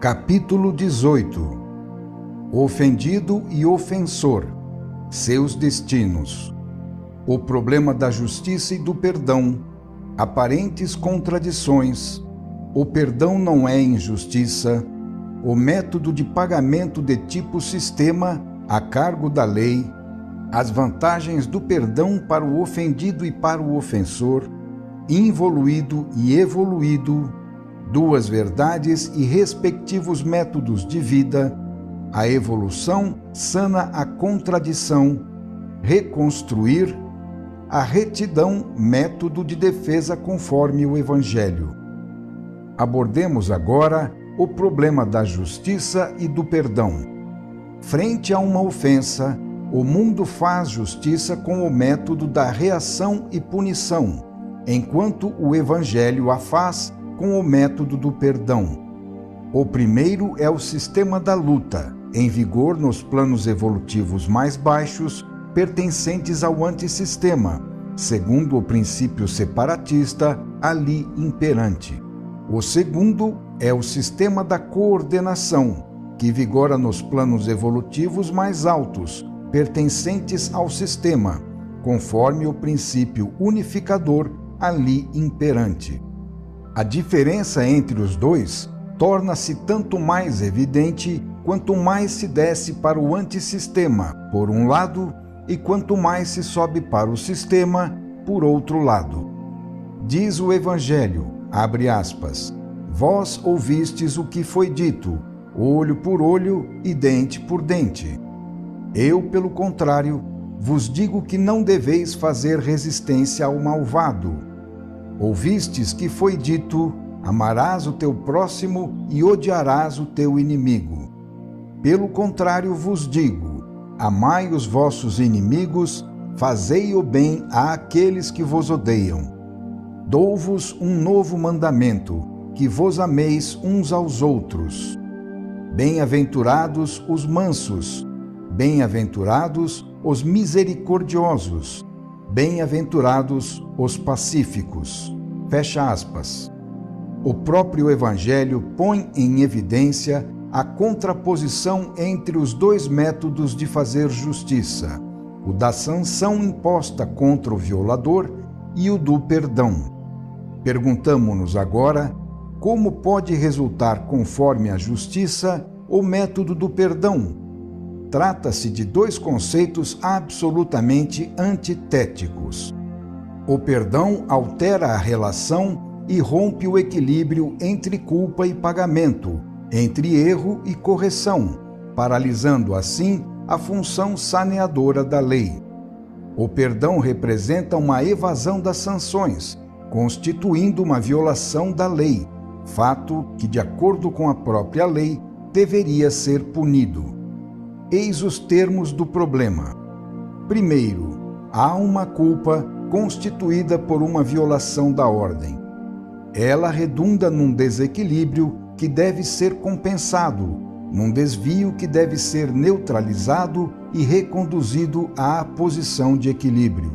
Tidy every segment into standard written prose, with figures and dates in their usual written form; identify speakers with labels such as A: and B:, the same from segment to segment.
A: Capítulo 18. O ofendido e ofensor, seus destinos. O problema da justiça e do perdão, aparentes contradições, o perdão não é injustiça, o método de pagamento de tipo sistema a cargo da lei, as vantagens do perdão para o ofendido e para o ofensor, involuído e evoluído, duas verdades e respectivos métodos de vida, a evolução sana a contradição, reconstruir, a retidão, método de defesa conforme o Evangelho. Abordemos agora o problema da justiça e do perdão. Frente a uma ofensa, o mundo faz justiça com o método da reação e punição, enquanto o Evangelho a faz com o método do perdão. O primeiro é o sistema da luta, em vigor nos planos evolutivos mais baixos, pertencentes ao antissistema, segundo o princípio separatista ali imperante. O segundo é o sistema da coordenação, que vigora nos planos evolutivos mais altos, pertencentes ao sistema, conforme o princípio unificador ali imperante. A diferença entre os dois torna-se tanto mais evidente quanto mais se desce para o antissistema, por um lado, e quanto mais se sobe para o sistema, por outro lado. Diz o Evangelho, abre aspas, vós ouvistes o que foi dito, olho por olho e dente por dente. Eu, pelo contrário, vos digo que não deveis fazer resistência ao malvado. Ouvistes que foi dito, amarás o teu próximo e odiarás o teu inimigo. Pelo contrário vos digo, amai os vossos inimigos, fazei o bem àqueles que vos odeiam. Dou-vos um novo mandamento, que vos ameis uns aos outros. Bem-aventurados os mansos, bem-aventurados os misericordiosos, bem-aventurados os pacíficos. Fecha aspas. O próprio Evangelho põe em evidência a contraposição entre os dois métodos de fazer justiça, o da sanção imposta contra o violador e o do perdão. Perguntamo-nos agora como pode resultar conforme a justiça o método do perdão. Trata-se de dois conceitos absolutamente antitéticos. O perdão altera a relação e rompe o equilíbrio entre culpa e pagamento, entre erro e correção, paralisando assim a função saneadora da lei. O perdão representa uma evasão das sanções, constituindo uma violação da lei, fato que, de acordo com a própria lei, deveria ser punido. Eis os termos do problema. Primeiro, há uma culpa constituída por uma violação da ordem. Ela redunda num desequilíbrio que deve ser compensado, num desvio que deve ser neutralizado e reconduzido à posição de equilíbrio.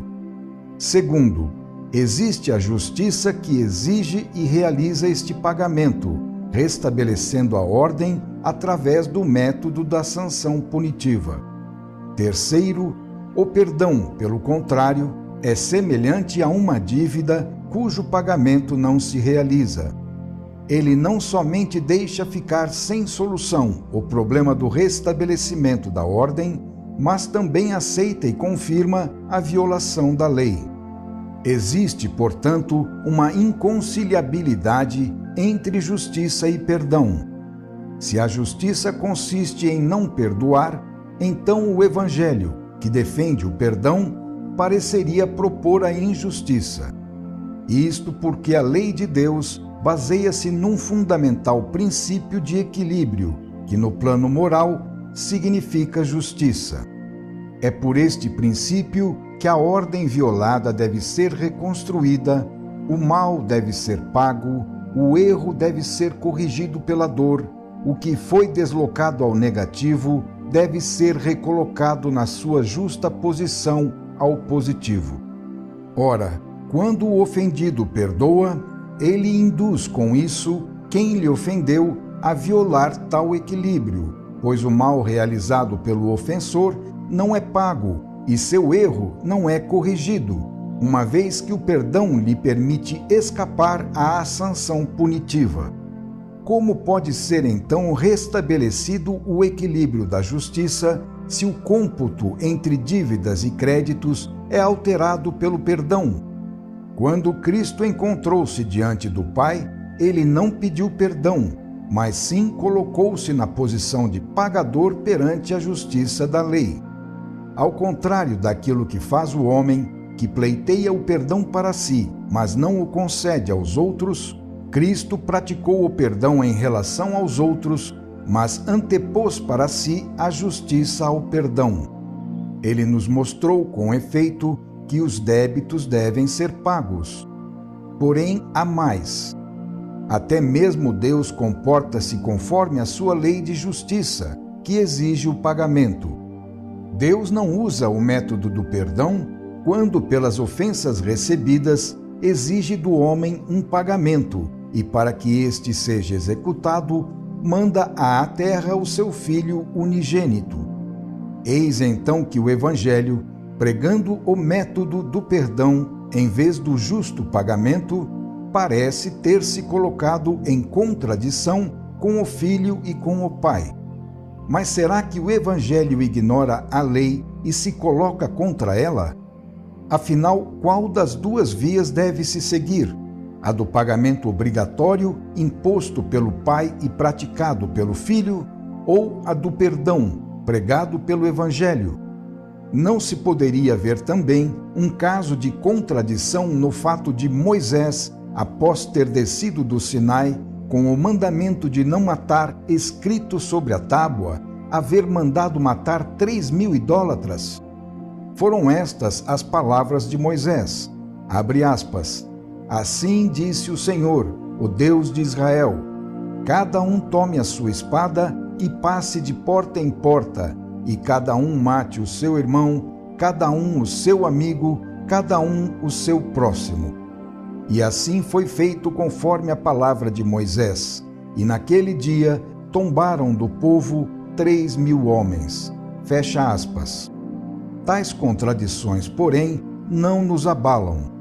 A: Segundo, existe a justiça que exige e realiza este pagamento, restabelecendo a ordem através do método da sanção punitiva. Terceiro, o perdão, pelo contrário, é semelhante a uma dívida cujo pagamento não se realiza. Ele não somente deixa ficar sem solução o problema do restabelecimento da ordem, mas também aceita e confirma a violação da lei. Existe, portanto, uma inconciliabilidade entre justiça e perdão. Se a justiça consiste em não perdoar, então o Evangelho, que defende o perdão, pareceria propor a injustiça. Isto porque a lei de Deus baseia-se num fundamental princípio de equilíbrio, que no plano moral significa justiça. É por este princípio que a ordem violada deve ser reconstruída, o mal deve ser pago, o erro deve ser corrigido pela dor, o que foi deslocado ao negativo deve ser recolocado na sua justa posição ao positivo. Ora, quando o ofendido perdoa, ele induz com isso quem lhe ofendeu a violar tal equilíbrio, pois o mal realizado pelo ofensor não é pago e seu erro não é corrigido, uma vez que o perdão lhe permite escapar à sanção punitiva. Como pode ser então restabelecido o equilíbrio da justiça se o cômputo entre dívidas e créditos é alterado pelo perdão? Quando Cristo encontrou-se diante do Pai, ele não pediu perdão, mas sim colocou-se na posição de pagador perante a justiça da lei. Ao contrário daquilo que faz o homem, que pleiteia o perdão para si, mas não o concede aos outros, Cristo praticou o perdão em relação aos outros, mas antepôs para si a justiça ao perdão. Ele nos mostrou, com efeito, que os débitos devem ser pagos. Porém, há mais. Até mesmo Deus comporta-se conforme a sua lei de justiça, que exige o pagamento. Deus não usa o método do perdão quando, pelas ofensas recebidas, exige do homem um pagamento, e para que este seja executado, manda à terra o seu Filho unigênito. Eis então que o Evangelho, pregando o método do perdão em vez do justo pagamento, parece ter se colocado em contradição com o Filho e com o Pai. Mas será que o Evangelho ignora a lei e se coloca contra ela? Afinal, qual das duas vias deve-se seguir? A do pagamento obrigatório, imposto pelo Pai e praticado pelo Filho, ou a do perdão, pregado pelo Evangelho? Não se poderia ver também um caso de contradição no fato de Moisés, após ter descido do Sinai, com o mandamento de não matar escrito sobre a tábua, haver mandado matar 3.000 idólatras? Foram estas as palavras de Moisés, abre aspas, assim disse o Senhor, o Deus de Israel, cada um tome a sua espada e passe de porta em porta, e cada um mate o seu irmão, cada um o seu amigo, cada um o seu próximo. E assim foi feito conforme a palavra de Moisés, e naquele dia tombaram do povo 3.000 homens. Fecha aspas. Tais contradições, porém, não nos abalam.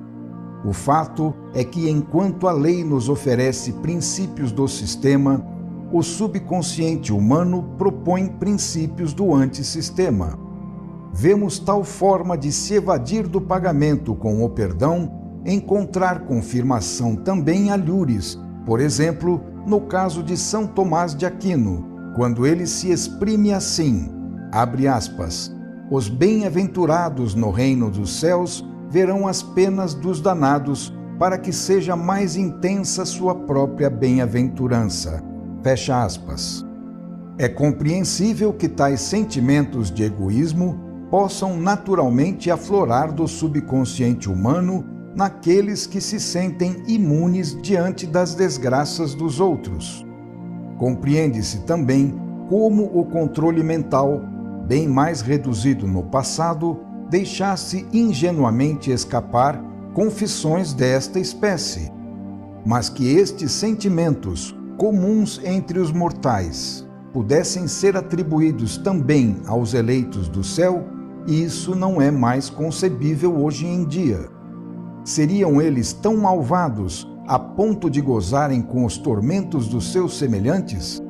A: O fato é que, enquanto a lei nos oferece princípios do sistema, o subconsciente humano propõe princípios do antissistema. Vemos tal forma de se evadir do pagamento com o perdão encontrar confirmação também a Lures, por exemplo, no caso de São Tomás de Aquino, quando ele se exprime assim, abre aspas, os bem-aventurados no reino dos céus verão as penas dos danados, para que seja mais intensa sua própria bem-aventurança. Fecha aspas. É compreensível que tais sentimentos de egoísmo possam naturalmente aflorar do subconsciente humano naqueles que se sentem imunes diante das desgraças dos outros. Compreende-se também como o controle mental, bem mais reduzido no passado, deixasse ingenuamente escapar confissões desta espécie, mas que estes sentimentos, comuns entre os mortais, pudessem ser atribuídos também aos eleitos do céu, isso não é mais concebível hoje em dia. Seriam eles tão malvados a ponto de gozarem com os tormentos dos seus semelhantes?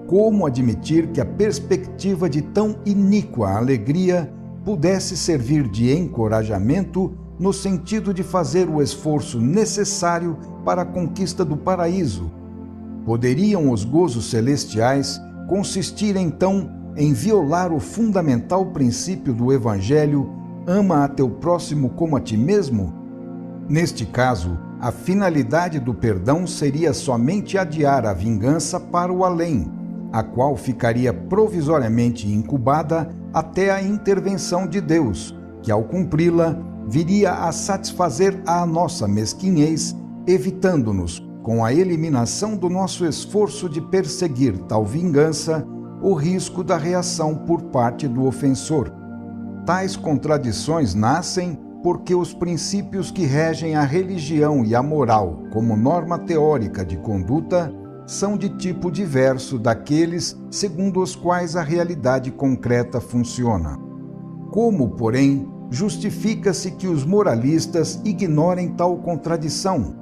A: Como admitir que a perspectiva de tão iníqua alegria pudesse servir de encorajamento no sentido de fazer o esforço necessário para a conquista do paraíso? Poderiam os gozos celestiais consistir então em violar o fundamental princípio do Evangelho, ama a teu próximo como a ti mesmo? Neste caso, a finalidade do perdão seria somente adiar a vingança para o além, a qual ficaria provisoriamente incubada até a intervenção de Deus, que ao cumpri-la, viria a satisfazer a nossa mesquinhez, evitando-nos, com a eliminação do nosso esforço de perseguir tal vingança, o risco da reação por parte do ofensor. Tais contradições nascem porque os princípios que regem a religião e a moral como norma teórica de conduta são de tipo diverso daqueles segundo os quais a realidade concreta funciona. Como, porém, justifica-se que os moralistas ignorem tal contradição?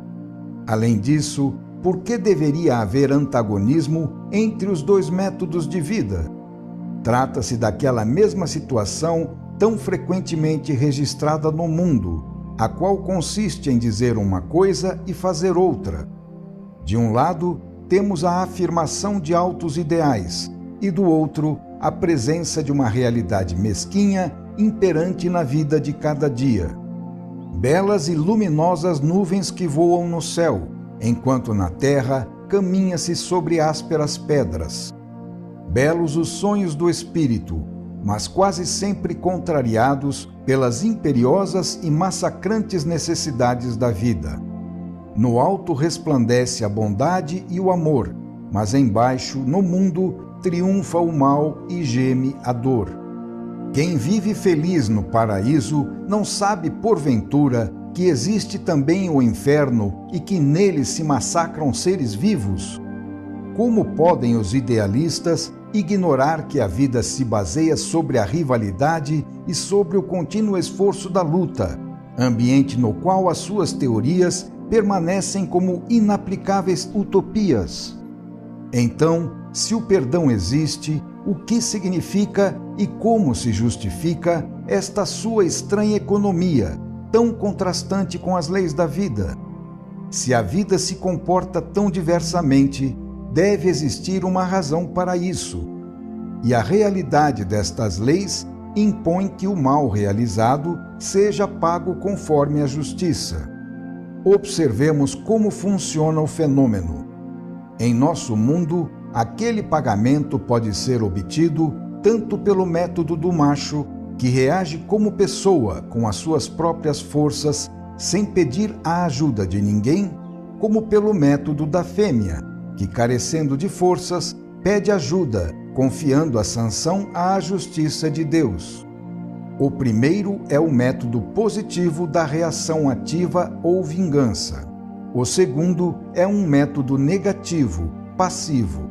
A: Além disso, por que deveria haver antagonismo entre os dois métodos de vida? Trata-se daquela mesma situação tão frequentemente registrada no mundo, a qual consiste em dizer uma coisa e fazer outra. De um lado, temos a afirmação de altos ideais, e do outro, a presença de uma realidade mesquinha imperante na vida de cada dia. Belas e luminosas nuvens que voam no céu, enquanto na terra caminha-se sobre ásperas pedras. Belos os sonhos do espírito, mas quase sempre contrariados pelas imperiosas e massacrantes necessidades da vida. No alto resplandece a bondade e o amor, mas embaixo, no mundo, triunfa o mal e geme a dor. Quem vive feliz no paraíso não sabe, porventura, que existe também o inferno e que nele se massacram seres vivos? Como podem os idealistas ignorar que a vida se baseia sobre a rivalidade e sobre o contínuo esforço da luta, ambiente no qual as suas teorias permanecem como inaplicáveis utopias? Então, se o perdão existe, o que significa e como se justifica esta sua estranha economia, tão contrastante com as leis da vida? Se a vida se comporta tão diversamente, deve existir uma razão para isso. E a realidade destas leis impõe que o mal realizado seja pago conforme a justiça. Observemos como funciona o fenômeno. Em nosso mundo, aquele pagamento pode ser obtido tanto pelo método do macho, que reage como pessoa com as suas próprias forças, sem pedir a ajuda de ninguém, como pelo método da fêmea, que, carecendo de forças, pede ajuda, confiando a sanção à justiça de Deus. O primeiro é o método positivo da reação ativa ou vingança. O segundo é um método negativo, passivo.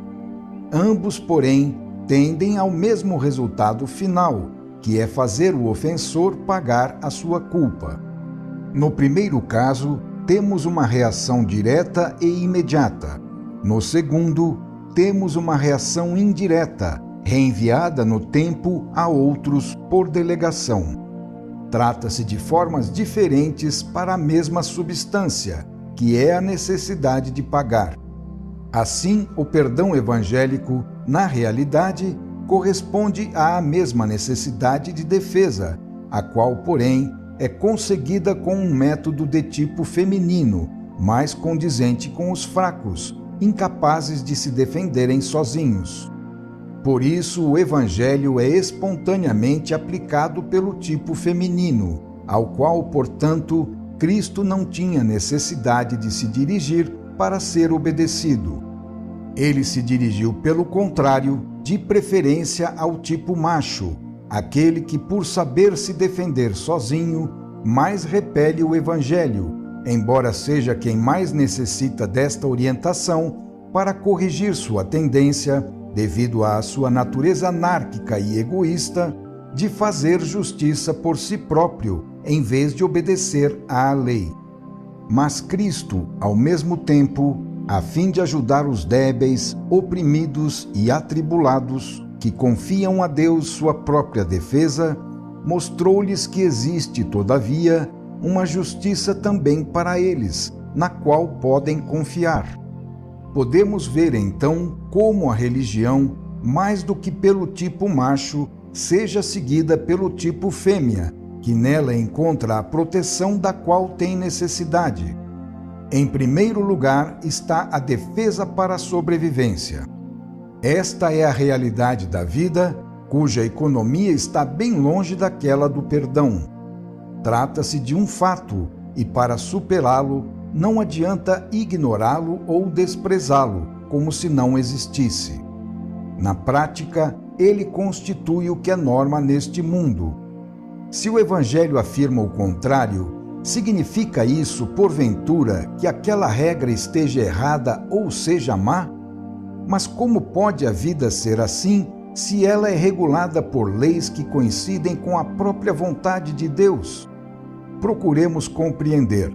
A: Ambos, porém, tendem ao mesmo resultado final, que é fazer o ofensor pagar a sua culpa. No primeiro caso, temos uma reação direta e imediata. No segundo, temos uma reação indireta, reenviada no tempo a outros por delegação. Trata-se de formas diferentes para a mesma substância, que é a necessidade de pagar. Assim, o perdão evangélico, na realidade, corresponde à mesma necessidade de defesa, a qual, porém, é conseguida com um método de tipo feminino, mais condizente com os fracos, incapazes de se defenderem sozinhos. Por isso, o Evangelho é espontaneamente aplicado pelo tipo feminino, ao qual, portanto, Cristo não tinha necessidade de se dirigir para ser obedecido. Ele se dirigiu, pelo contrário, de preferência ao tipo macho, aquele que, por saber se defender sozinho, mais repele o Evangelho, embora seja quem mais necessita desta orientação para corrigir sua tendência, devido à sua natureza anárquica e egoísta, de fazer justiça por si próprio, em vez de obedecer à lei. Mas Cristo, ao mesmo tempo, a fim de ajudar os débeis, oprimidos e atribulados, que confiam a Deus sua própria defesa, mostrou-lhes que existe, todavia, uma justiça também para eles, na qual podem confiar. Podemos ver, então, como a religião, mais do que pelo tipo macho, seja seguida pelo tipo fêmea, que nela encontra a proteção da qual tem necessidade. Em primeiro lugar está a defesa para a sobrevivência. Esta é a realidade da vida, cuja economia está bem longe daquela do perdão. Trata-se de um fato, e para superá-lo, não adianta ignorá-lo ou desprezá-lo, como se não existisse. Na prática, ele constitui o que é norma neste mundo. Se o Evangelho afirma o contrário, significa isso, porventura, que aquela regra esteja errada ou seja má? Mas como pode a vida ser assim, se ela é regulada por leis que coincidem com a própria vontade de Deus? Procuremos compreender.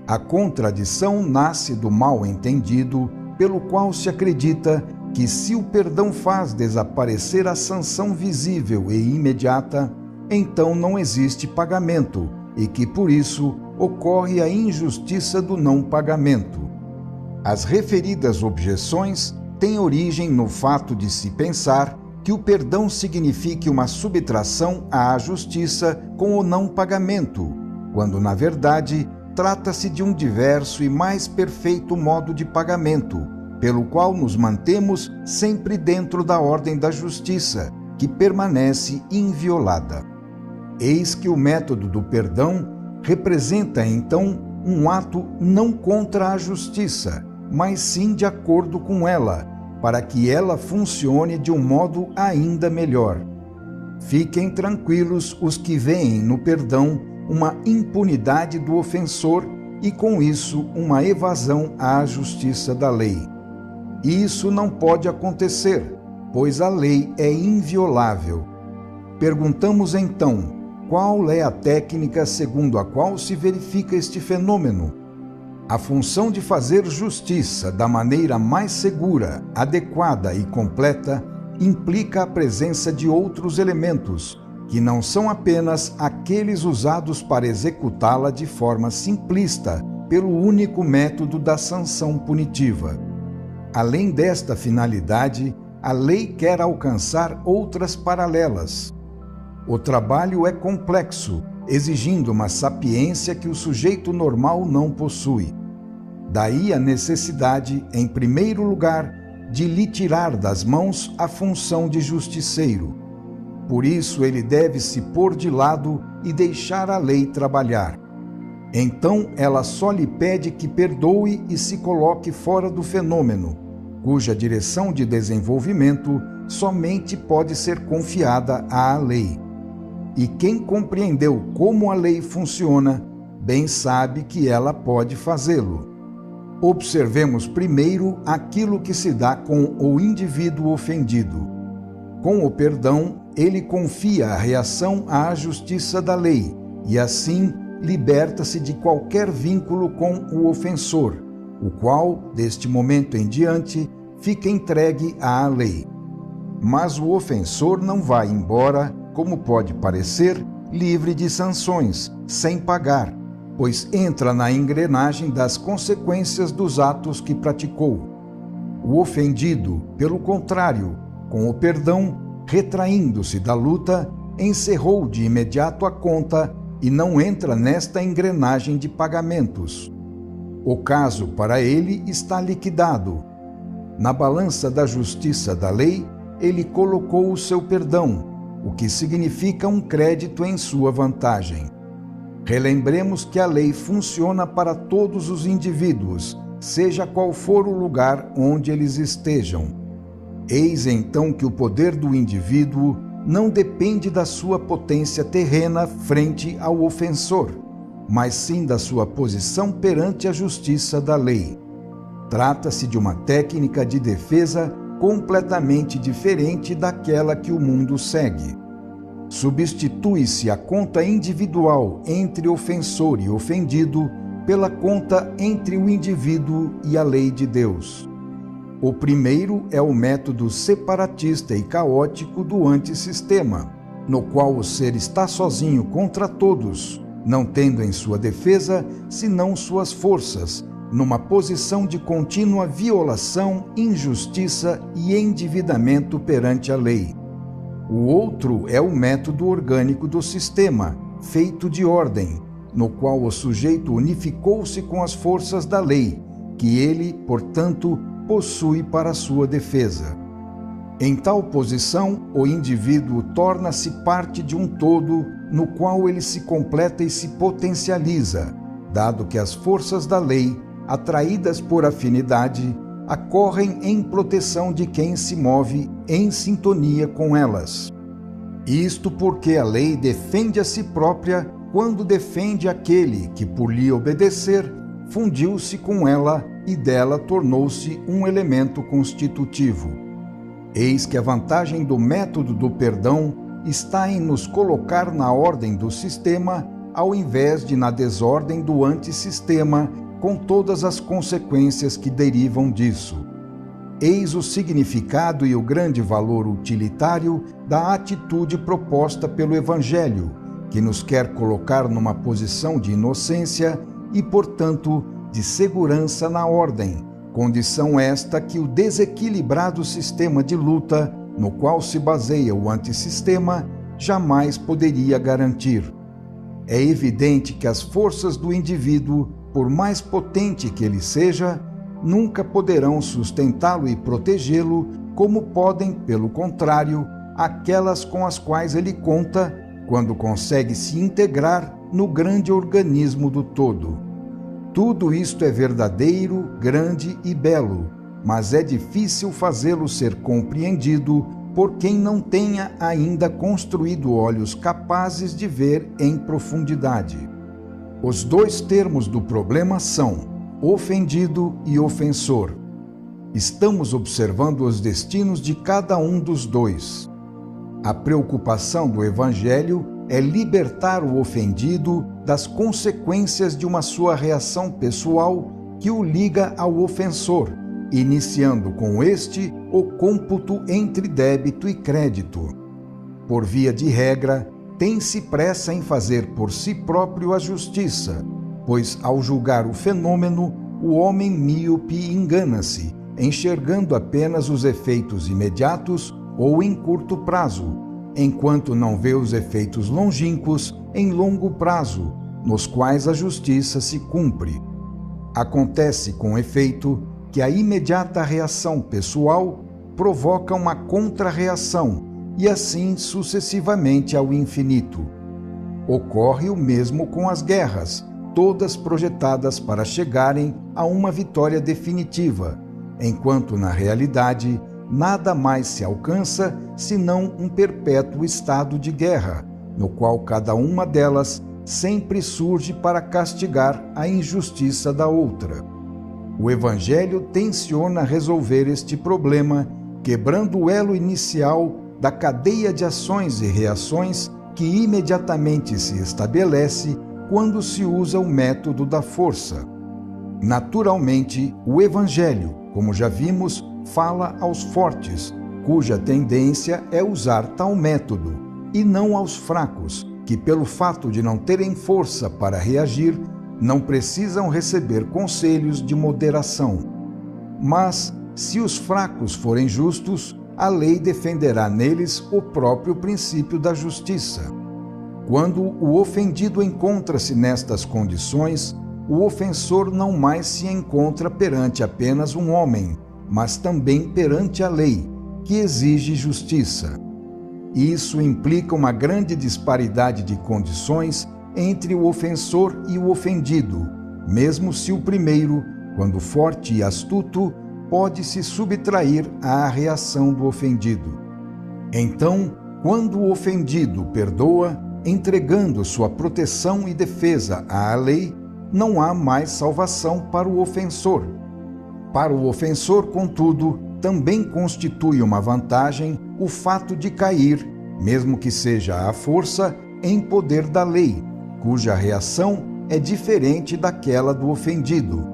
A: A contradição nasce do mal entendido, pelo qual se acredita que se o perdão faz desaparecer a sanção visível e imediata, então não existe pagamento e que, por isso, ocorre a injustiça do não pagamento. As referidas objeções têm origem no fato de se pensar que o perdão signifique uma subtração à justiça com o não pagamento, quando, na verdade, trata-se de um diverso e mais perfeito modo de pagamento, pelo qual nos mantemos sempre dentro da ordem da justiça, que permanece inviolada. Eis que o método do perdão representa, então, um ato não contra a justiça, mas sim de acordo com ela, para que ela funcione de um modo ainda melhor. Fiquem tranquilos os que veem no perdão uma impunidade do ofensor e, com isso, uma evasão à justiça da lei. Isso não pode acontecer, pois a lei é inviolável. Perguntamos então, qual é a técnica segundo a qual se verifica este fenômeno? A função de fazer justiça da maneira mais segura, adequada e completa implica a presença de outros elementos, que não são apenas aqueles usados para executá-la de forma simplista, pelo único método da sanção punitiva. Além desta finalidade, a lei quer alcançar outras paralelas. O trabalho é complexo, exigindo uma sapiência que o sujeito normal não possui. Daí a necessidade, em primeiro lugar, de lhe tirar das mãos a função de justiceiro. Por isso ele deve se pôr de lado e deixar a lei trabalhar. Então ela só lhe pede que perdoe e se coloque fora do fenômeno, cuja direção de desenvolvimento somente pode ser confiada à lei. E quem compreendeu como a lei funciona, bem sabe que ela pode fazê-lo. Observemos primeiro aquilo que se dá com o indivíduo ofendido. Com o perdão, ele confia a reação à justiça da lei e, assim, liberta-se de qualquer vínculo com o ofensor, o qual, deste momento em diante, fica entregue à lei. Mas o ofensor não vai embora, como pode parecer, livre de sanções, sem pagar, pois entra na engrenagem das consequências dos atos que praticou. O ofendido, pelo contrário, com o perdão, retraindo-se da luta, encerrou de imediato a conta e não entra nesta engrenagem de pagamentos. O caso para ele está liquidado. Na balança da justiça da lei, ele colocou o seu perdão, o que significa um crédito em sua vantagem. Relembremos que a lei funciona para todos os indivíduos, seja qual for o lugar onde eles estejam. Eis então que o poder do indivíduo não depende da sua potência terrena frente ao ofensor, mas sim da sua posição perante a justiça da lei. Trata-se de uma técnica de defesa completamente diferente daquela que o mundo segue. Substitui-se a conta individual entre ofensor e ofendido pela conta entre o indivíduo e a lei de Deus. O primeiro é o método separatista e caótico do antissistema, no qual o ser está sozinho contra todos, não tendo em sua defesa senão suas forças, numa posição de contínua violação, injustiça e endividamento perante a lei. O outro é o método orgânico do sistema, feito de ordem, no qual o sujeito unificou-se com as forças da lei, que ele, portanto, possui para sua defesa. Em tal posição, o indivíduo torna-se parte de um todo, no qual ele se completa e se potencializa, dado que as forças da lei, atraídas por afinidade, acorrem em proteção de quem se move em sintonia com elas. Isto porque a lei defende a si própria quando defende aquele que, por lhe obedecer, fundiu-se com ela e dela tornou-se um elemento constitutivo. Eis que a vantagem do método do perdão está em nos colocar na ordem do sistema, ao invés de na desordem do antissistema, com todas as consequências que derivam disso. Eis o significado e o grande valor utilitário da atitude proposta pelo Evangelho, que nos quer colocar numa posição de inocência e, portanto, de segurança na ordem, condição esta que o desequilibrado sistema de luta, no qual se baseia o antissistema, jamais poderia garantir. É evidente que as forças do indivíduo, por mais potente que ele seja, nunca poderão sustentá-lo e protegê-lo, como podem, pelo contrário, aquelas com as quais ele conta quando consegue se integrar no grande organismo do todo. Tudo isto é verdadeiro, grande e belo, mas é difícil fazê-lo ser compreendido por quem não tenha ainda construído olhos capazes de ver em profundidade. Os dois termos do problema são ofendido e ofensor. Estamos observando os destinos de cada um dos dois. A preocupação do Evangelho é libertar o ofendido das consequências de uma sua reação pessoal que o liga ao ofensor, iniciando com este o cômputo entre débito e crédito. Por via de regra, tem-se pressa em fazer por si próprio a justiça, pois ao julgar o fenômeno, o homem míope engana-se, enxergando apenas os efeitos imediatos ou em curto prazo, enquanto não vê os efeitos longínquos em longo prazo, nos quais a justiça se cumpre. Acontece, com efeito, que a imediata reação pessoal provoca uma contra-reação, e assim sucessivamente ao infinito. Ocorre o mesmo com as guerras, todas projetadas para chegarem a uma vitória definitiva, enquanto na realidade nada mais se alcança senão um perpétuo estado de guerra, no qual cada uma delas sempre surge para castigar a injustiça da outra. O Evangelho tenciona resolver este problema, quebrando o elo inicial da cadeia de ações e reações que imediatamente se estabelece quando se usa o método da força. Naturalmente, o Evangelho, como já vimos, fala aos fortes, cuja tendência é usar tal método, e não aos fracos, que pelo fato de não terem força para reagir, não precisam receber conselhos de moderação. Mas, se os fracos forem justos, a lei defenderá neles o próprio princípio da justiça. Quando o ofendido encontra-se nestas condições, o ofensor não mais se encontra perante apenas um homem, mas também perante a lei, que exige justiça. Isso implica uma grande disparidade de condições entre o ofensor e o ofendido, mesmo se o primeiro, quando forte e astuto, pode se subtrair à reação do ofendido. Então, quando o ofendido perdoa, entregando sua proteção e defesa à lei, não há mais salvação para o ofensor. Para o ofensor, contudo, também constitui uma vantagem o fato de cair, mesmo que seja à força, em poder da lei, cuja reação é diferente daquela do ofendido.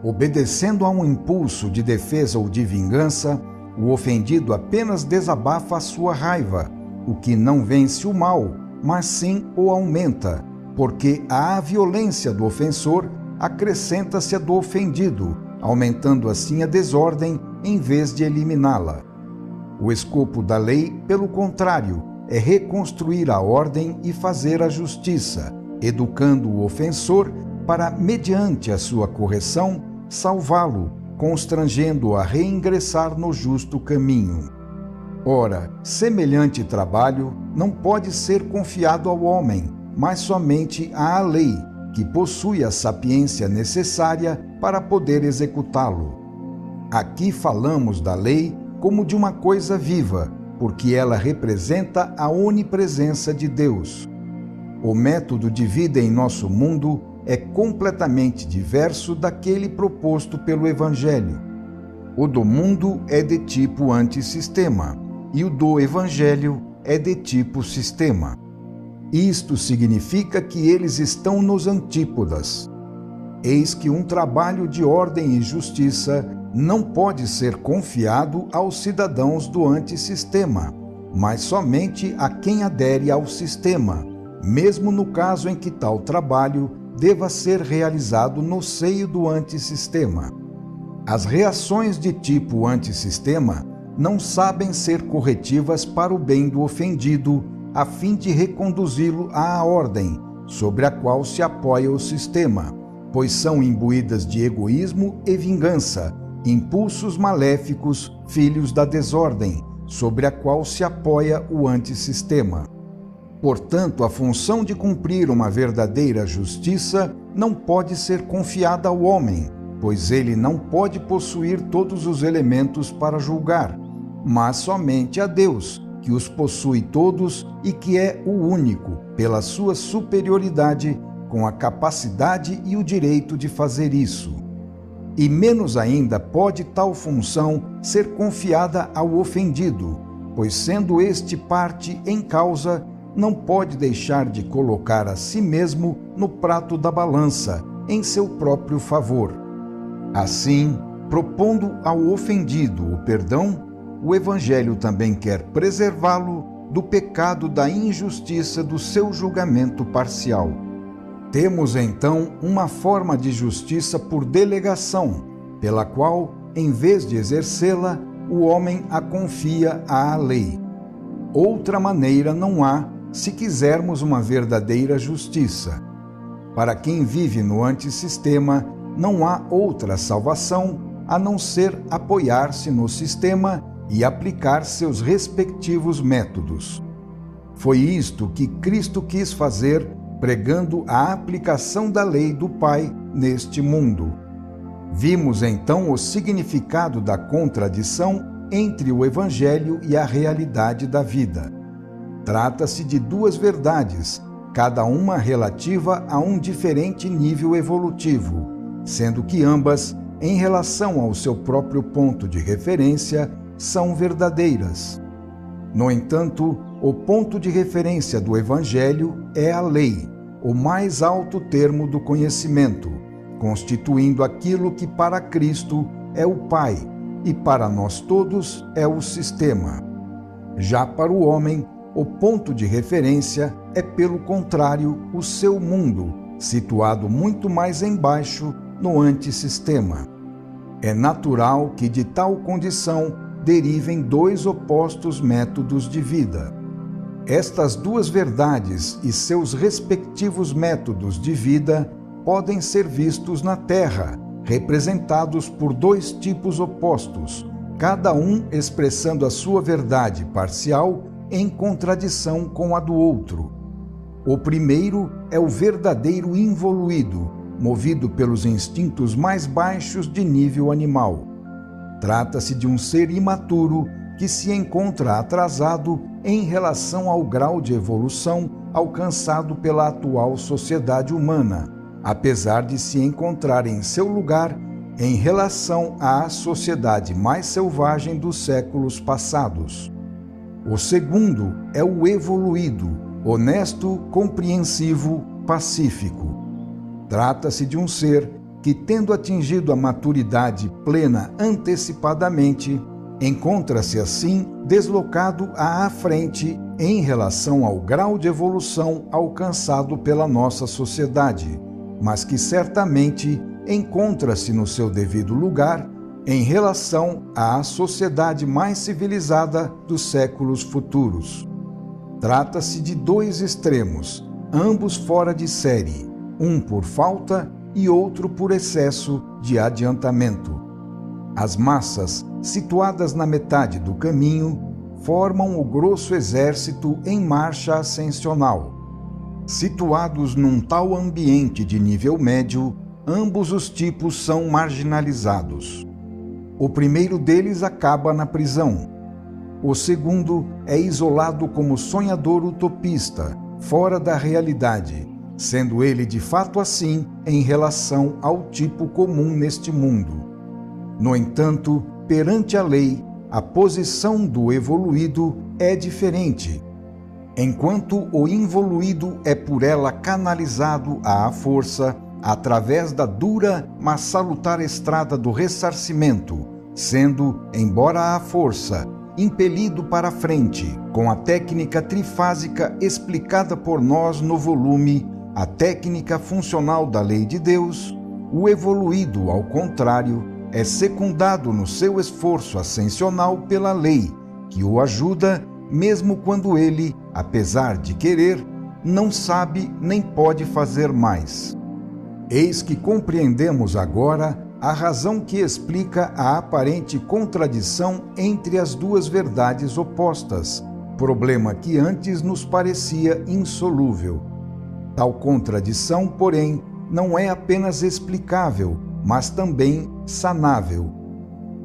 A: Obedecendo a um impulso de defesa ou de vingança, o ofendido apenas desabafa a sua raiva, o que não vence o mal, mas sim o aumenta, porque à violência do ofensor acrescenta-se a do ofendido, aumentando assim a desordem em vez de eliminá-la. O escopo da lei, pelo contrário, é reconstruir a ordem e fazer a justiça, educando o ofensor para, mediante a sua correção, salvá-lo, constrangendo-o a reingressar no justo caminho. Ora, semelhante trabalho não pode ser confiado ao homem, mas somente à lei, que possui a sapiência necessária para poder executá-lo. Aqui falamos da lei como de uma coisa viva, porque ela representa a onipresença de Deus. O método de vida em nosso mundo é completamente diverso daquele proposto pelo Evangelho. O do mundo é de tipo antissistema e o do Evangelho é de tipo sistema. Isto significa que eles estão nos antípodas. Eis que um trabalho de ordem e justiça não pode ser confiado aos cidadãos do antissistema, mas somente a quem adere ao sistema, mesmo no caso em que tal trabalho deva ser realizado no seio do antissistema. As reações de tipo antissistema não sabem ser corretivas para o bem do ofendido, a fim de reconduzi-lo à ordem sobre a qual se apoia o sistema, pois são imbuídas de egoísmo e vingança, impulsos maléficos, filhos da desordem, sobre a qual se apoia o antissistema. Portanto, a função de cumprir uma verdadeira justiça não pode ser confiada ao homem, pois ele não pode possuir todos os elementos para julgar, mas somente a Deus, que os possui todos e que é o único, pela sua superioridade, com a capacidade e o direito de fazer isso. E menos ainda pode tal função ser confiada ao ofendido, pois sendo este parte em causa, não pode deixar de colocar a si mesmo no prato da balança, em seu próprio favor. Assim, propondo ao ofendido o perdão, o Evangelho também quer preservá-lo do pecado da injustiça do seu julgamento parcial. Temos então uma forma de justiça por delegação, pela qual, em vez de exercê-la, o homem a confia à lei. Outra maneira não há, se quisermos uma verdadeira justiça. Para quem vive no antissistema, não há outra salvação a não ser apoiar-se no sistema e aplicar seus respectivos métodos. Foi isto que Cristo quis fazer, pregando a aplicação da lei do Pai neste mundo. Vimos então o significado da contradição entre o Evangelho e a realidade da vida. Trata-se de duas verdades, cada uma relativa a um diferente nível evolutivo, sendo que ambas, em relação ao seu próprio ponto de referência, são verdadeiras. No entanto, o ponto de referência do Evangelho é a lei, o mais alto termo do conhecimento, constituindo aquilo que para Cristo é o Pai e para nós todos é o sistema. Já para o homem, o ponto de referência é, pelo contrário, o seu mundo, situado muito mais embaixo no antissistema. É natural que de tal condição derivem dois opostos métodos de vida. Estas duas verdades e seus respectivos métodos de vida podem ser vistos na Terra, representados por dois tipos opostos, cada um expressando a sua verdade parcial em contradição com a do outro. O primeiro é o verdadeiro involuído, movido pelos instintos mais baixos de nível animal. Trata-se de um ser imaturo que se encontra atrasado em relação ao grau de evolução alcançado pela atual sociedade humana, apesar de se encontrar em seu lugar em relação à sociedade mais selvagem dos séculos passados. O segundo é o evoluído, honesto, compreensivo, pacífico. Trata-se de um ser que, tendo atingido a maturidade plena antecipadamente, encontra-se assim deslocado à frente em relação ao grau de evolução alcançado pela nossa sociedade, mas que certamente encontra-se no seu devido lugar em relação à sociedade mais civilizada dos séculos futuros. Trata-se de dois extremos, ambos fora de série, um por falta e outro por excesso de adiantamento. As massas, situadas na metade do caminho, formam o grosso exército em marcha ascensional. Situados num tal ambiente de nível médio, ambos os tipos são marginalizados. O primeiro deles acaba na prisão. O segundo é isolado como sonhador utopista, fora da realidade, sendo ele de fato assim em relação ao tipo comum neste mundo. No entanto, perante a lei, a posição do evoluído é diferente. Enquanto o involuído é por ela canalizado à força, através da dura, mas salutar estrada do ressarcimento, sendo, embora à força, impelido para a frente, com a técnica trifásica explicada por nós no volume A Técnica Funcional da Lei de Deus, o evoluído, ao contrário, é secundado no seu esforço ascensional pela lei, que o ajuda, mesmo quando ele, apesar de querer, não sabe nem pode fazer mais. Eis que compreendemos agora a razão que explica a aparente contradição entre as duas verdades opostas, problema que antes nos parecia insolúvel. Tal contradição, porém, não é apenas explicável, mas também sanável.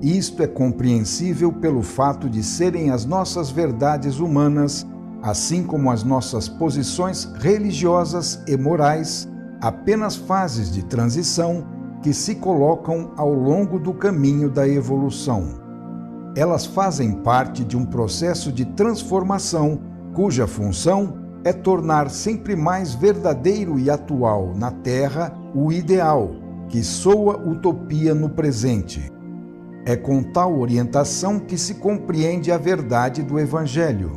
A: Isto é compreensível pelo fato de serem as nossas verdades humanas, assim como as nossas posições religiosas e morais, apenas fases de transição que se colocam ao longo do caminho da evolução. Elas fazem parte de um processo de transformação cuja função é tornar sempre mais verdadeiro e atual na Terra o ideal, que soa utopia no presente. É com tal orientação que se compreende a verdade do Evangelho.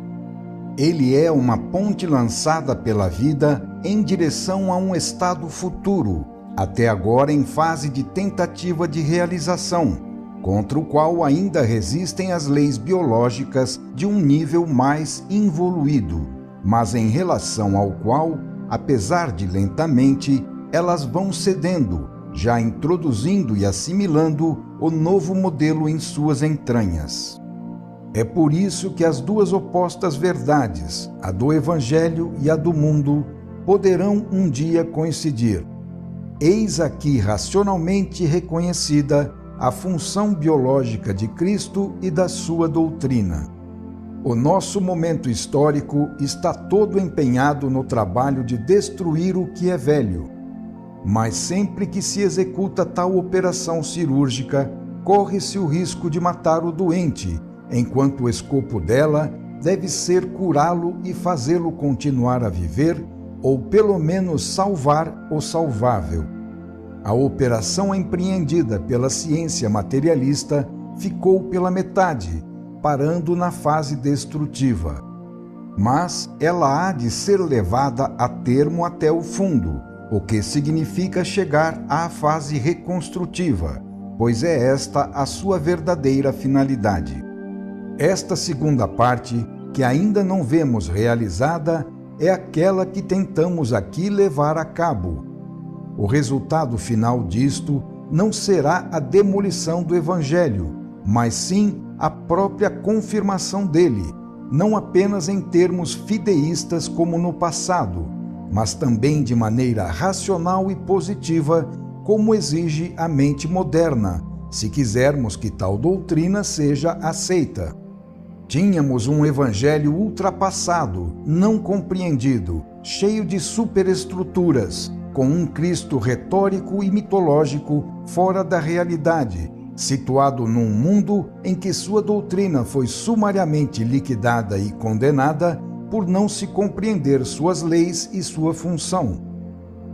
A: Ele é uma ponte lançada pela vida em direção a um estado futuro, até agora em fase de tentativa de realização, contra o qual ainda resistem as leis biológicas de um nível mais involuído, mas em relação ao qual, apesar de lentamente, elas vão cedendo, já introduzindo e assimilando o novo modelo em suas entranhas. É por isso que as duas opostas verdades, a do Evangelho e a do mundo, poderão um dia coincidir. Eis aqui racionalmente reconhecida a função biológica de Cristo e da sua doutrina. O nosso momento histórico está todo empenhado no trabalho de destruir o que é velho. Mas sempre que se executa tal operação cirúrgica, corre-se o risco de matar o doente, enquanto o escopo dela deve ser curá-lo e fazê-lo continuar a viver, ou pelo menos salvar o salvável. A operação empreendida pela ciência materialista ficou pela metade, parando na fase destrutiva. Mas ela há de ser levada a termo até o fundo, o que significa chegar à fase reconstrutiva, pois é esta a sua verdadeira finalidade. Esta segunda parte, que ainda não vemos realizada, é aquela que tentamos aqui levar a cabo. O resultado final disto não será a demolição do Evangelho, mas sim a própria confirmação dele, não apenas em termos fideístas como no passado, mas também de maneira racional e positiva, como exige a mente moderna, se quisermos que tal doutrina seja aceita. Tínhamos um evangelho ultrapassado, não compreendido, cheio de superestruturas, com um Cristo retórico e mitológico fora da realidade, situado num mundo em que sua doutrina foi sumariamente liquidada e condenada por não se compreender suas leis e sua função.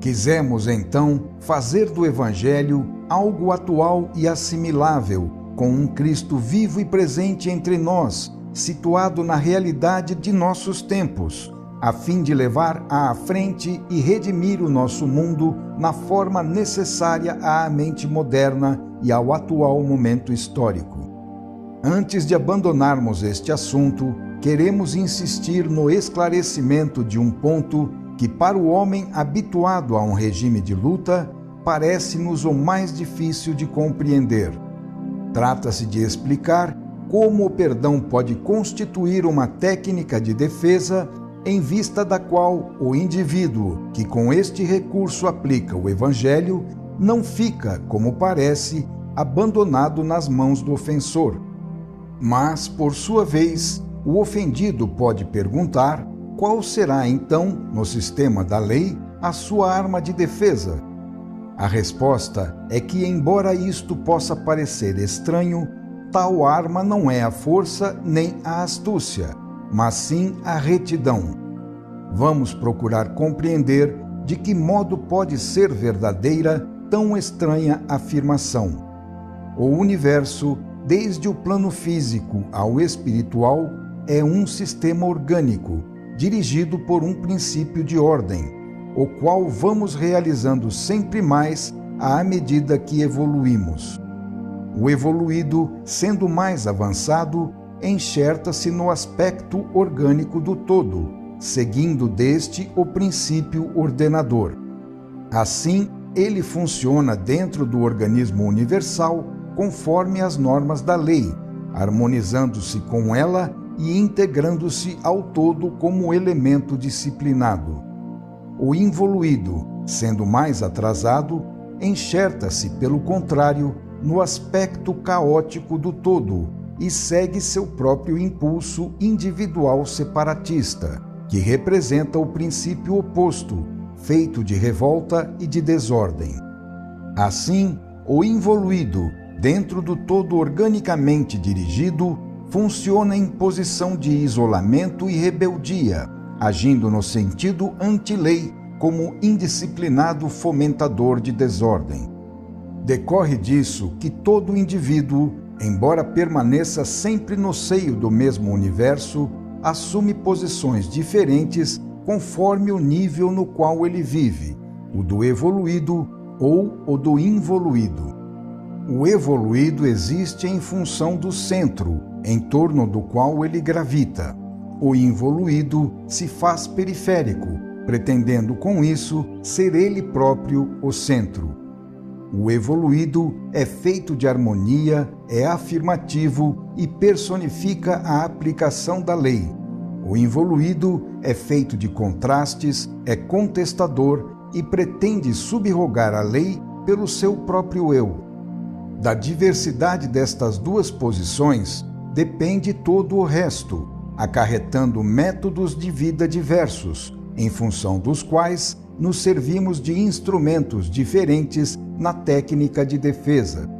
A: Quisemos, então, fazer do Evangelho algo atual e assimilável, com um Cristo vivo e presente entre nós, situado na realidade de nossos tempos, a fim de levar à frente e redimir o nosso mundo na forma necessária à mente moderna e ao atual momento histórico. Antes de abandonarmos este assunto, queremos insistir no esclarecimento de um ponto que, para o homem habituado a um regime de luta, parece-nos o mais difícil de compreender. Trata-se de explicar como o perdão pode constituir uma técnica de defesa em vista da qual o indivíduo que com este recurso aplica o Evangelho não fica, como parece, abandonado nas mãos do ofensor. Mas, por sua vez, o ofendido pode perguntar qual será, então, no sistema da lei, a sua arma de defesa? A resposta é que, embora isto possa parecer estranho, tal arma não é a força nem a astúcia, mas sim a retidão. Vamos procurar compreender de que modo pode ser verdadeira tão estranha afirmação. O universo, desde o plano físico ao espiritual, é um sistema orgânico, dirigido por um princípio de ordem, o qual vamos realizando sempre mais à medida que evoluímos. O evoluído, sendo mais avançado, enxerta-se no aspecto orgânico do todo, seguindo deste o princípio ordenador. Assim, ele funciona dentro do organismo universal conforme as normas da lei, harmonizando-se com ela e integrando-se ao todo como elemento disciplinado. O involuído, sendo mais atrasado, enxerta-se, pelo contrário, no aspecto caótico do todo e segue seu próprio impulso individual separatista, que representa o princípio oposto, feito de revolta e de desordem. Assim, o involuído, dentro do todo organicamente dirigido, funciona em posição de isolamento e rebeldia, agindo no sentido anti-lei como indisciplinado fomentador de desordem. Decorre disso que todo indivíduo, embora permaneça sempre no seio do mesmo universo, assume posições diferentes conforme o nível no qual ele vive, o do evoluído ou o do involuído. O evoluído existe em função do centro, em torno do qual ele gravita. O involuído se faz periférico, pretendendo com isso ser ele próprio o centro. O evoluído é feito de harmonia, é afirmativo e personifica a aplicação da lei. O involuído é feito de contrastes, é contestador e pretende subrogar a lei pelo seu próprio eu. Da diversidade destas duas posições depende todo o resto, acarretando métodos de vida diversos, em função dos quais nos servimos de instrumentos diferentes na técnica de defesa.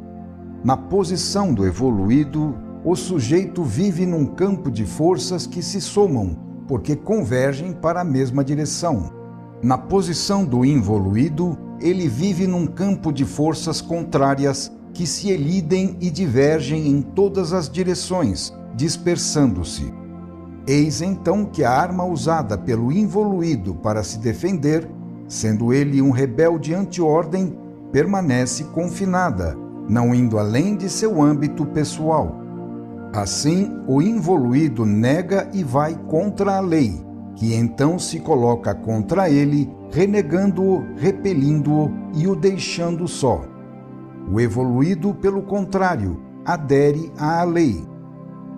A: Na posição do evoluído, o sujeito vive num campo de forças que se somam, porque convergem para a mesma direção. Na posição do involuído, ele vive num campo de forças contrárias que se elidem e divergem em todas as direções, dispersando-se. Eis então que a arma usada pelo involuído para se defender, sendo ele um rebelde anti-ordem, permanece confinada, não indo além de seu âmbito pessoal. Assim, o involuído nega e vai contra a lei, que então se coloca contra ele, renegando-o, repelindo-o e o deixando só. O evoluído, pelo contrário, adere à lei.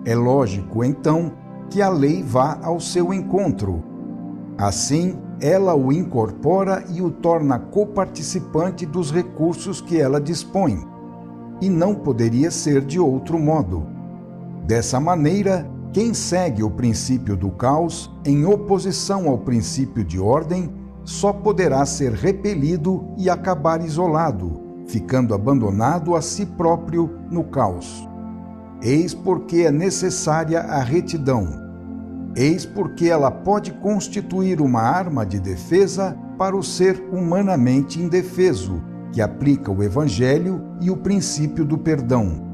A: É lógico, então, que a lei vá ao seu encontro. Assim, ela o incorpora e o torna coparticipante dos recursos que ela dispõe. E não poderia ser de outro modo. Dessa maneira, quem segue o princípio do caos, em oposição ao princípio de ordem, só poderá ser repelido e acabar isolado, ficando abandonado a si próprio no caos. Eis porque é necessária a retidão. Eis porque ela pode constituir uma arma de defesa para o ser humanamente indefeso, que aplica o Evangelho e o princípio do perdão.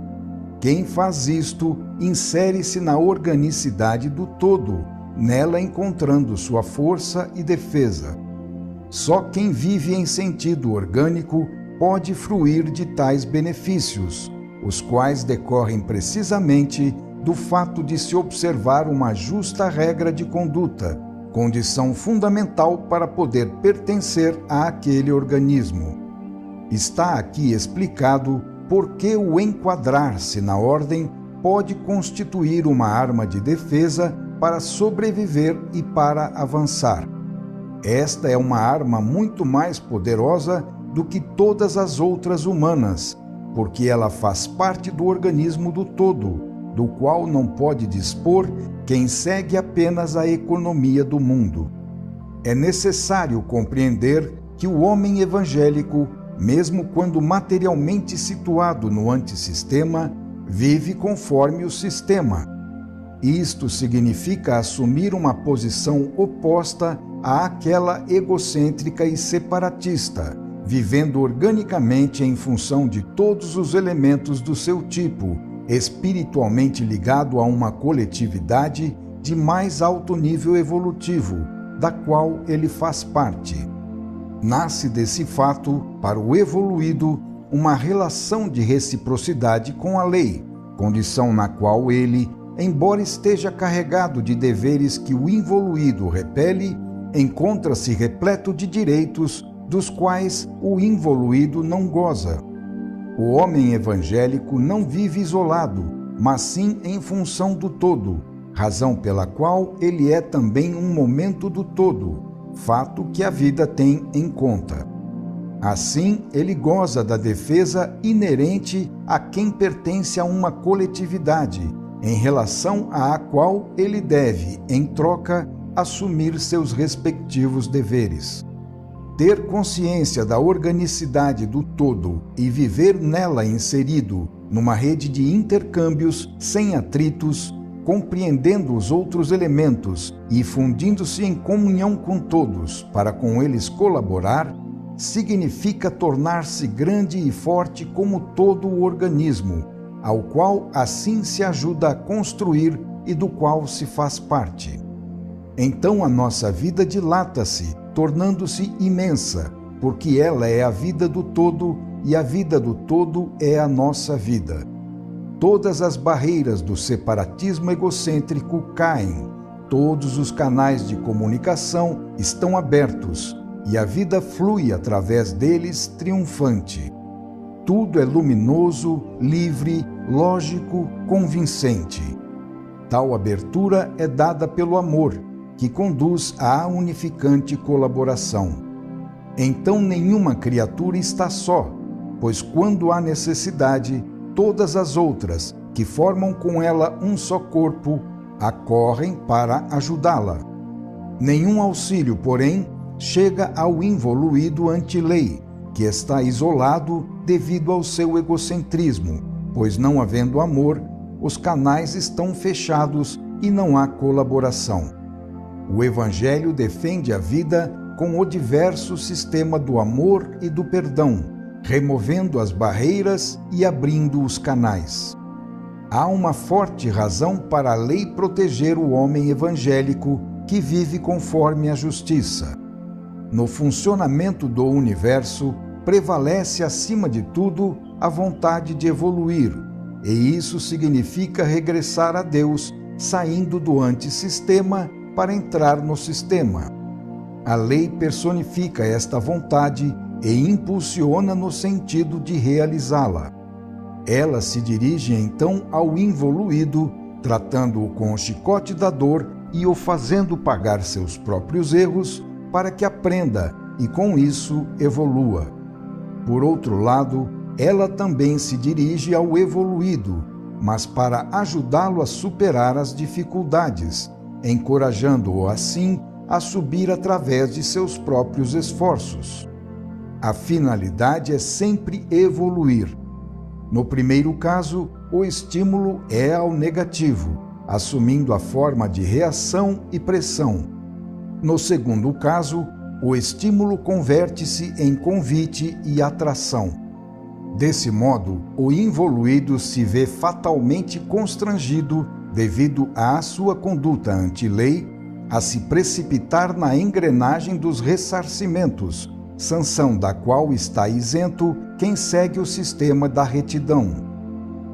A: Quem faz isto insere-se na organicidade do todo, nela encontrando sua força e defesa. Só quem vive em sentido orgânico pode fruir de tais benefícios, os quais decorrem precisamente do fato de se observar uma justa regra de conduta, condição fundamental para poder pertencer àquele organismo. Está aqui explicado por que o enquadrar-se na ordem pode constituir uma arma de defesa para sobreviver e para avançar. Esta é uma arma muito mais poderosa do que todas as outras humanas, porque ela faz parte do organismo do todo, do qual não pode dispor quem segue apenas a economia do mundo. É necessário compreender que o homem evangélico, mesmo quando materialmente situado no antissistema, vive conforme o sistema. Isto significa assumir uma posição oposta àquela egocêntrica e separatista, vivendo organicamente em função de todos os elementos do seu tipo, espiritualmente ligado a uma coletividade de mais alto nível evolutivo, da qual ele faz parte. Nasce desse fato, para o evoluído, uma relação de reciprocidade com a lei, condição na qual ele, embora esteja carregado de deveres que o involuído repele, encontra-se repleto de direitos dos quais o involuído não goza. O homem evangélico não vive isolado, mas sim em função do todo, razão pela qual ele é também um momento do todo, fato que a vida tem em conta. Assim, ele goza da defesa inerente a quem pertence a uma coletividade, em relação à qual ele deve, em troca, assumir seus respectivos deveres. Ter consciência da organicidade do todo e viver nela inserido, numa rede de intercâmbios sem atritos, compreendendo os outros elementos e fundindo-se em comunhão com todos para com eles colaborar, significa tornar-se grande e forte como todo o organismo, ao qual assim se ajuda a construir e do qual se faz parte. Então a nossa vida dilata-se, tornando-se imensa, porque ela é a vida do todo e a vida do todo é a nossa vida. Todas as barreiras do separatismo egocêntrico caem, todos os canais de comunicação estão abertos e a vida flui através deles triunfante. Tudo é luminoso, livre, lógico, convincente. Tal abertura é dada pelo amor, que conduz à unificante colaboração. Então nenhuma criatura está só, pois quando há necessidade, todas as outras, que formam com ela um só corpo, acorrem para ajudá-la. Nenhum auxílio, porém, chega ao involuído ante-lei, que está isolado devido ao seu egocentrismo, pois não havendo amor, os canais estão fechados e não há colaboração. O Evangelho defende a vida com o diverso sistema do amor e do perdão, removendo as barreiras e abrindo os canais. Há uma forte razão para a lei proteger o homem evangélico que vive conforme a justiça. No funcionamento do universo, prevalece acima de tudo a vontade de evoluir, e isso significa regressar a Deus, saindo do antissistema para entrar no sistema. A lei personifica esta vontade e impulsiona no sentido de realizá-la. Ela se dirige então ao involuído, tratando-o com o chicote da dor e o fazendo pagar seus próprios erros para que aprenda e com isso evolua. Por outro lado, ela também se dirige ao evoluído, mas para ajudá-lo a superar as dificuldades, encorajando-o assim a subir através de seus próprios esforços. A finalidade é sempre evoluir. No primeiro caso, o estímulo é ao negativo, assumindo a forma de reação e pressão. No segundo caso, o estímulo converte-se em convite e atração. Desse modo, o involuído se vê fatalmente constrangido, devido à sua conduta anti-lei, a se precipitar na engrenagem dos ressarcimentos, sanção da qual está isento quem segue o sistema da retidão.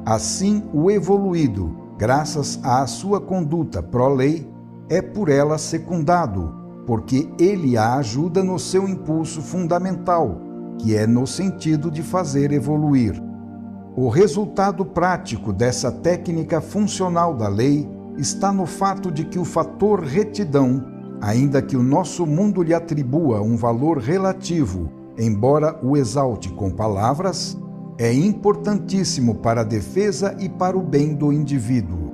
A: Assim, o evoluído, graças à sua conduta pró-lei, é por ela secundado, porque ele a ajuda no seu impulso fundamental, que é no sentido de fazer evoluir. O resultado prático dessa técnica funcional da lei está no fato de que o fator retidão, ainda que o nosso mundo lhe atribua um valor relativo, embora o exalte com palavras, é importantíssimo para a defesa e para o bem do indivíduo.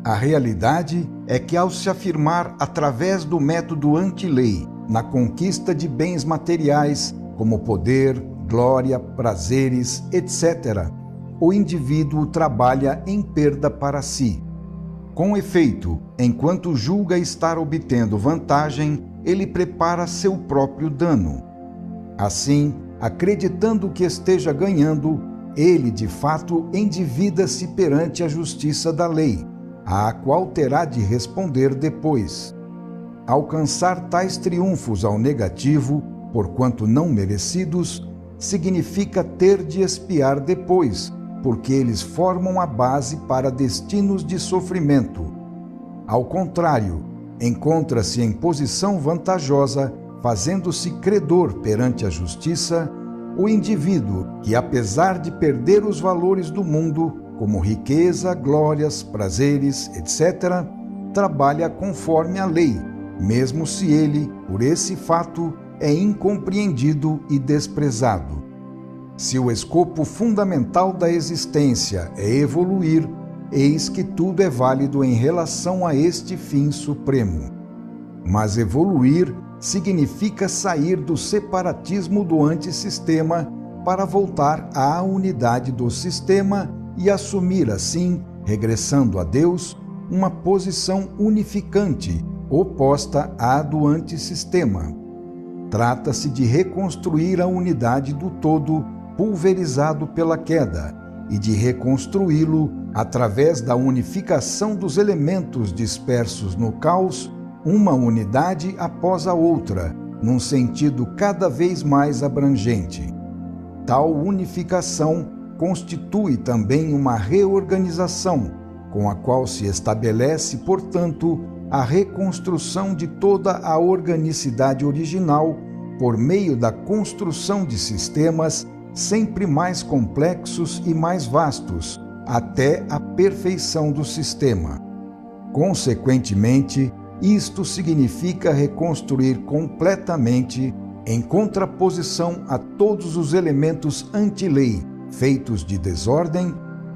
A: A realidade é que, ao se afirmar através do método anti-lei na conquista de bens materiais, como poder, glória, prazeres, etc., o indivíduo trabalha em perda para si. Com efeito, enquanto julga estar obtendo vantagem, ele prepara seu próprio dano. Assim, acreditando que esteja ganhando, ele de fato endivida-se perante a justiça da lei, à qual terá de responder depois. Alcançar tais triunfos ao negativo, porquanto não merecidos, significa ter de expiar depois, porque eles formam a base para destinos de sofrimento. Ao contrário, encontra-se em posição vantajosa, fazendo-se credor perante a justiça, o indivíduo que, apesar de perder os valores do mundo, como riqueza, glórias, prazeres, etc., trabalha conforme a lei, mesmo se ele, por esse fato, é incompreendido e desprezado. Se o escopo fundamental da existência é evoluir, eis que tudo é válido em relação a este fim supremo. Mas evoluir significa sair do separatismo do antissistema para voltar à unidade do sistema e assumir assim, regressando a Deus, uma posição unificante, oposta à do antissistema. Trata-se de reconstruir a unidade do todo pulverizado pela queda e de reconstruí-lo através da unificação dos elementos dispersos no caos, uma unidade após a outra, num sentido cada vez mais abrangente. Tal unificação constitui também uma reorganização, com a qual se estabelece, portanto, a reconstrução de toda a organicidade original por meio da construção de sistemas sempre mais complexos e mais vastos, até a perfeição do sistema. Consequentemente, isto significa reconstruir completamente, em contraposição a todos os elementos anti-lei, feitos de desordem,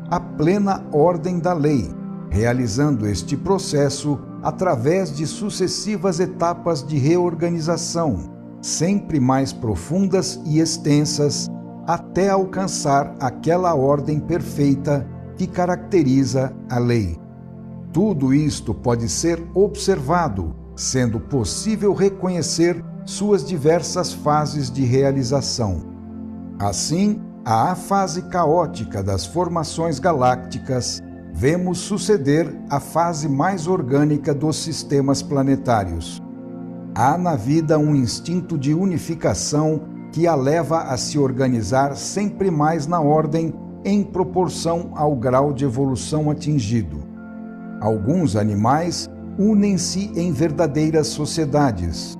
A: a plena ordem da lei, realizando este processo através de sucessivas etapas de reorganização, sempre mais profundas e extensas, até alcançar aquela ordem perfeita que caracteriza a lei. Tudo isto pode ser observado, sendo possível reconhecer suas diversas fases de realização. Assim, à fase caótica das formações galácticas, vemos suceder a fase mais orgânica dos sistemas planetários. Há na vida um instinto de unificação que a leva a se organizar sempre mais na ordem em proporção ao grau de evolução atingido. Alguns animais unem-se em verdadeiras sociedades.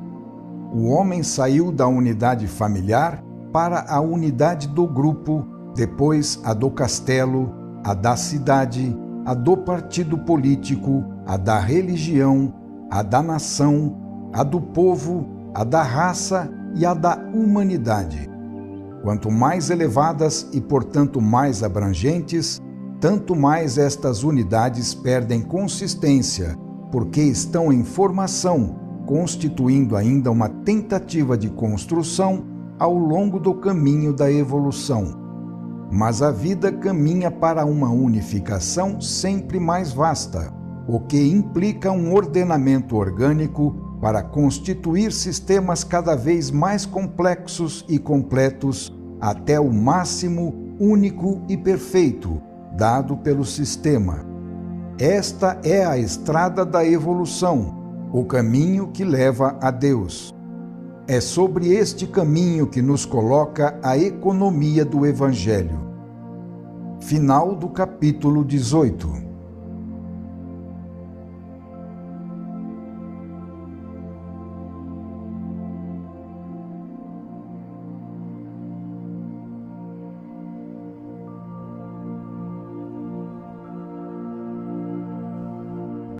A: O homem saiu da unidade familiar para a unidade do grupo, depois a do castelo, a da cidade, a do partido político, a da religião, a da nação, a do povo, a da raça e a da humanidade. Quanto mais elevadas e, portanto, mais abrangentes, tanto mais estas unidades perdem consistência, porque estão em formação, constituindo ainda uma tentativa de construção ao longo do caminho da evolução. Mas a vida caminha para uma unificação sempre mais vasta, o que implica um ordenamento orgânico para constituir sistemas cada vez mais complexos e completos até o máximo único e perfeito dado pelo sistema. Esta é a estrada da evolução, o caminho que leva a Deus. É sobre este caminho que nos coloca a economia do Evangelho. Final do capítulo 18.